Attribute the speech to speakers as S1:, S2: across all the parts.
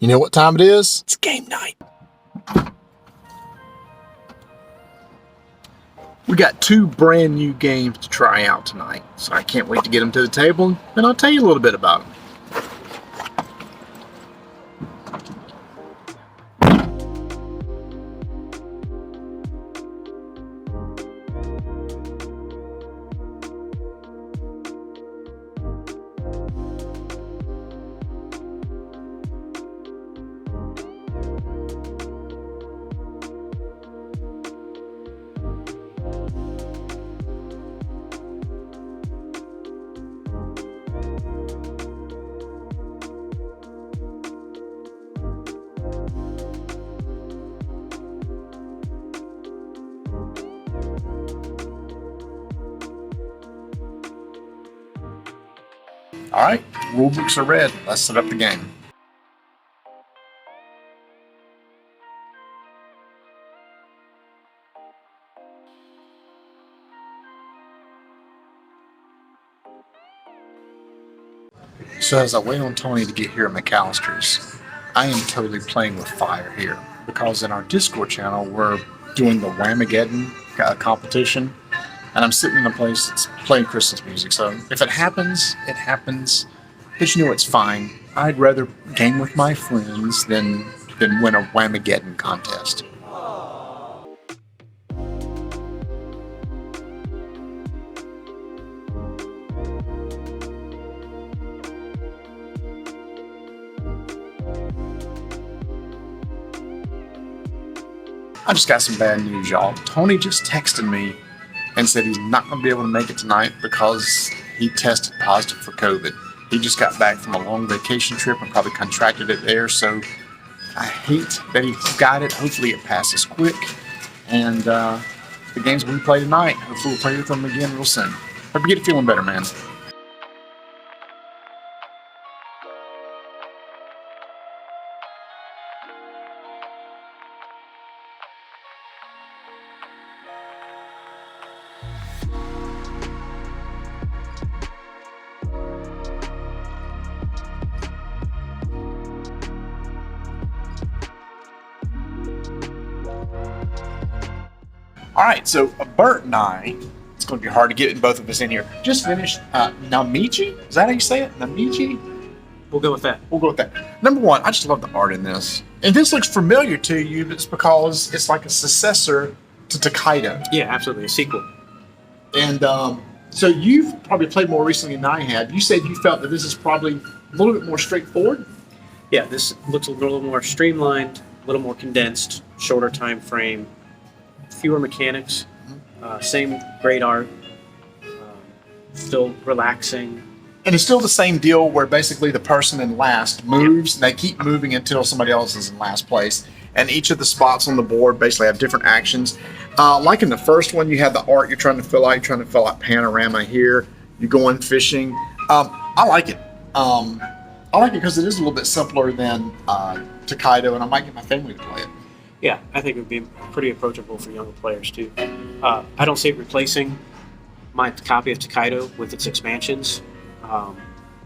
S1: You know what time it is? It's game night. We got 2 brand new games to try out tonight, so I can't wait to get them to the table, and I'll tell you a little bit about them. All right, rule books are read. Let's set up the game. So as I wait on Tony to get here at McAllister's, I am totally playing with fire here because in our Discord channel, we're doing the Whamageddon competition, and I'm sitting in a place that's playing Christmas music. So if it happens, it happens. But you know it's fine. I'd rather game with my friends than win a Whamageddon contest. I just got some bad news, y'all. Tony just texted me and said he's not going to be able to make it tonight because he tested positive for COVID. He just got back from a long vacation trip and probably contracted it there, so I hate that he got it. Hopefully it passes quick. And the games we play tonight, hopefully we'll play with them again real soon. Hope you get feeling better, man. All right, so Bert and I, it's going to be hard to get both of us in here. Just finished Namiji. Is that how you say it? Namiji?
S2: We'll go with that.
S1: We'll go with that. Number one, I just love the art in this. And this looks familiar to you, but it's because it's like a successor to Takedo.
S2: Yeah, absolutely. A sequel.
S1: And so you've probably played more recently than I have. You said you felt that this is probably a little bit more straightforward?
S2: Yeah, this looks a little more streamlined, a little more condensed, shorter time frame, fewer mechanics, same great art, still relaxing.
S1: And it's still the same deal where basically the person in last moves, and they keep moving until somebody else is in last place. And each of the spots on the board basically have different actions. Like in the first one, you have the art you're trying to fill out. You're trying to fill out panorama here. You're going fishing. I like it. I like it because it is a little bit simpler than Takedo, and I might get my family to play it.
S2: Yeah, I think it would be pretty approachable for younger players too. I don't see it replacing my copy of Takedo with its expansions,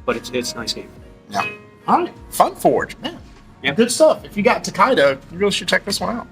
S2: but it's a nice game.
S1: Yeah. All right. Fun Forge. Man.
S2: Yeah.
S1: Good stuff. If you got Takedo, you really should check this one out.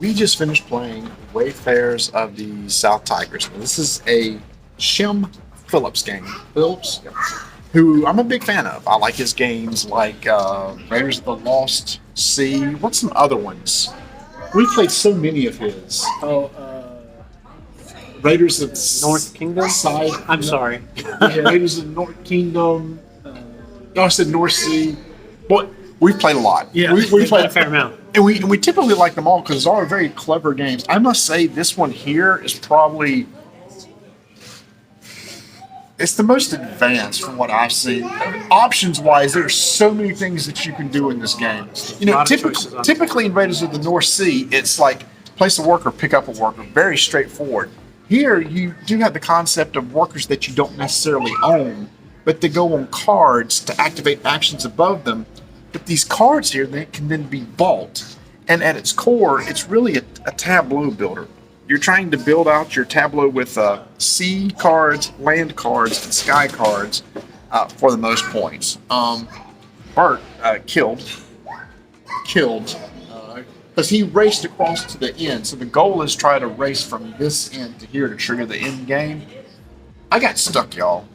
S1: We just finished playing Wayfarers of the South Tigris. Now, this is a Shem Phillips game. Phillips, who I'm a big fan of. I like his games like Raiders of the Lost Sea. What's some other ones? We've played so many of his. Raiders of
S2: North Kingdom?
S1: Side.
S2: I'm sorry.
S1: Yeah, Raiders of North Kingdom. I said North Sea. But we've played a lot.
S2: Yeah,
S1: we've played
S2: a fair amount.
S1: And we typically like them all because they're all very clever games. I must say this one here is probably it's the most advanced from what I've seen. Options wise, there's so many things that you can do in this game. You know, typically in Raiders of the North Sea, it's like place a worker, pick up a worker, very straightforward. Here, you do have the concept of workers that you don't necessarily own, but they go on cards to activate actions above them. But these cards here, they can then be bought. And at its core, it's really a tableau builder. You're trying to build out your tableau with sea cards, land cards, and sky cards for the most points. Bart killed, because he raced across to the end. So the goal is try to race from this end to here to trigger the end game. I got stuck, y'all.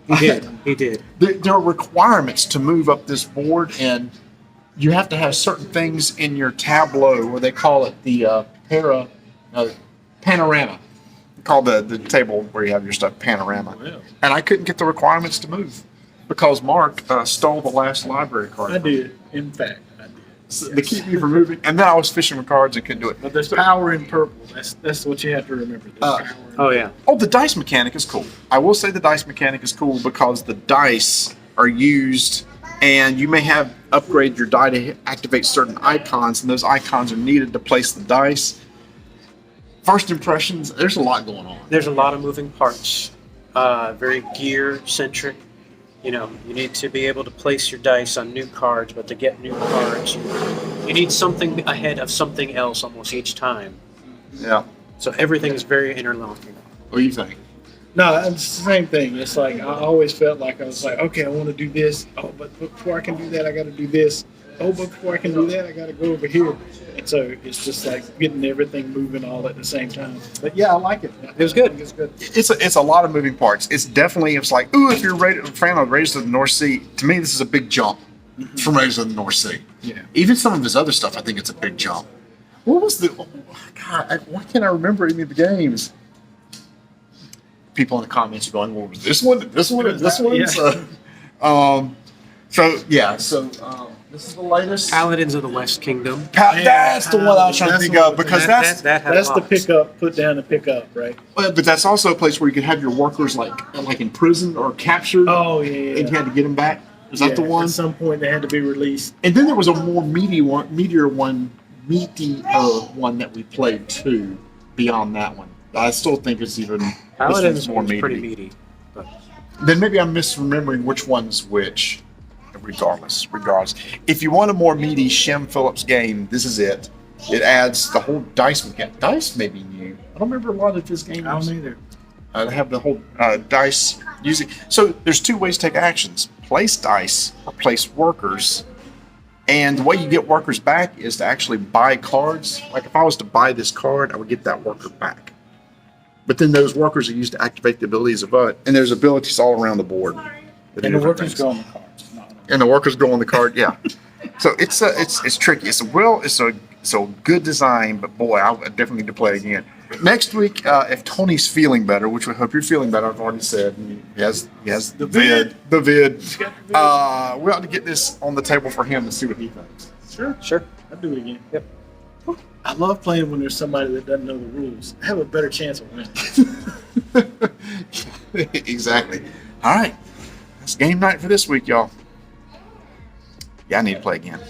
S2: He did. He did.
S1: There are requirements to move up this board, and you have to have certain things in your tableau, or they call it the panorama. They call the table where you have your stuff panorama.
S3: Wow.
S1: And I couldn't get the requirements to move because Mark stole the last library card.
S3: I did. In fact, I did.
S1: So to keep me from moving, and then I was fishing with cards and couldn't do it.
S3: But there's power in purple. That's what you have to remember. There's power in
S2: Oh yeah.
S1: Oh, the dice mechanic is cool. I will say the dice mechanic is cool because the dice are used, and you may have upgrade your die to activate certain icons, and those icons are needed to place the dice. First impressions, there's a lot going on.
S2: There's a lot of moving parts. Very gear centric. You know, you need to be able to place your dice on new cards, but to get new cards, you need something ahead of something else almost each time.
S1: Yeah.
S2: So everything is very interlocking.
S1: What do you think?
S3: No, it's the same thing. It's like I always felt like I was like, okay, I want to do this. Oh, but before I can do that, I got to do this. Oh, but before I can do that, I got to go over here. And so it's just like getting everything moving all at the same time. But yeah, I like it.
S2: It was good.
S3: I think it's good.
S1: It's a lot of moving parts. It's like, ooh, if you're a fan of Raiders of the North Sea, to me, this is a big jump from Raiders of the North Sea.
S3: Yeah.
S1: Even some of his other stuff, I think it's a big jump. What was why can't I remember any of the games? People in the comments are going, well, was this one, this one, and this one?
S3: Yeah.
S1: So this is the latest.
S2: Paladins of the West Kingdom.
S1: That's the one I was trying to think of, because
S2: That had
S3: That's the
S2: lots.
S3: pick up, put down and pick up, right?
S1: but that's also a place where you could have your workers like in prison or captured,
S3: Oh, yeah.
S1: and you had to get them back. Is that the one?
S3: At some point, they had to be released.
S1: And then there was a more meatier one that we played too. Beyond that one, I still think it's even.
S2: Paladins
S1: this one's
S2: was pretty meaty. But
S1: Then maybe I'm misremembering which one's which. Regardless. If you want a more meaty Shem Phillips game, this is it. It adds the whole dice mechanic. Dice may be new. I don't remember a lot of his games.
S3: I don't either.
S1: They have the whole dice using. So there's two ways to take actions: place dice or place workers. And the way you get workers back is to actually buy cards. Like if I was to buy this card, I would get that worker back. But then those workers are used to activate the abilities of it, and there's abilities all around the board. that do
S3: And the
S1: different
S3: workers
S1: things.
S3: go on the cards. Not on the-
S1: And the workers go on the card. Yeah. So it's tricky. It's a good design, but boy, I definitely need to play it again. Next week, if Tony's feeling better, which we hope you're feeling better, I've already said, and he has the vid. We ought to get this on the table for him to see what he thinks.
S2: sure.
S3: I'll do it again.
S2: Yep.
S3: I love playing when there's somebody that doesn't know the rules. I have a better chance of winning.
S1: Exactly. All right. That's game night for this week, y'all. Yeah, I need to play again.